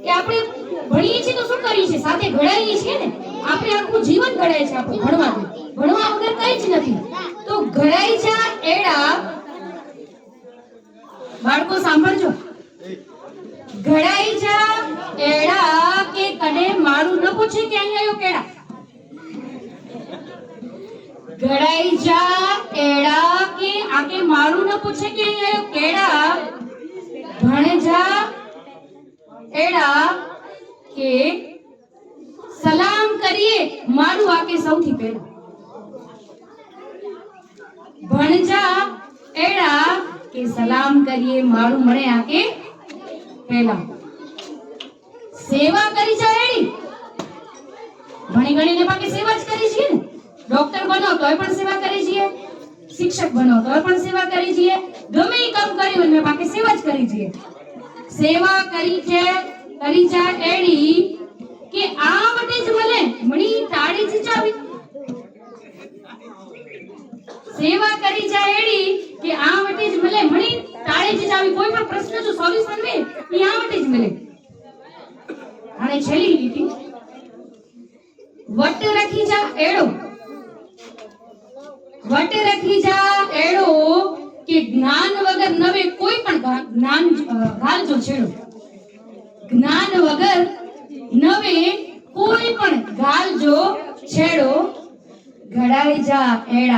કે આપણે ભણીએ છીએ તો શું કરીએ છીએ? સાથે ઘડાઈએ છીએ ને. આપણે આખું જીવન ઘડાય છે આપણું ભણવાથી. ભણવા વગર કંઈ જ નથી. તો ઘડાઈ જા એડા, બાળકો સાંભળજો. ઘડાઈ જા એડા કે કને મારું ન પૂછે કે અહીં આવ્યો કેડા. ઘડાઈ જા એડા કે આકે મારું ન પૂછે કે અહીં આવ્યો કેડા. ભણે જા એડા કે સલામ કરીએ મારું આકે સૌથી પહેલા. ભણજા એડા કે સલામ કરીએ મારું મળે આકે પહેલા. સેવા કરી જા એડી. ભણી ગણીને બાકી સેવા જ કરી છીએ ને. ડોક્ટર બનો તોય પણ સેવા કરી છીએ, શિક્ષક બનો તોય પણ સેવા કરી છીએ, ગમે એ કામ કર્યું એટલે બાકી સેવા જ કરી છીએ. સેવા કરી જા એડી કે આ વટે જ મળે મણી તાળી ચીચાવી. સેવા કરી જા એડી કે આ વટે જ મળે મણી તાળી ચીચાવી. કોઈ પણ પ્રશ્ન જો સોલ્યુશન લે એ આ વટે જ મળે. અને છેલ્લી લીટી વટ રાખી જા એડો. વટ રાખી જા એડો કે જ્ઞાન વગર નવે કોઈ પણ જ્ઞાન ગાલજો છેડો. જ્ઞાન વગર નવે કોઈ પણ ગાલજો છેડો. ઘડાઈ જા એડા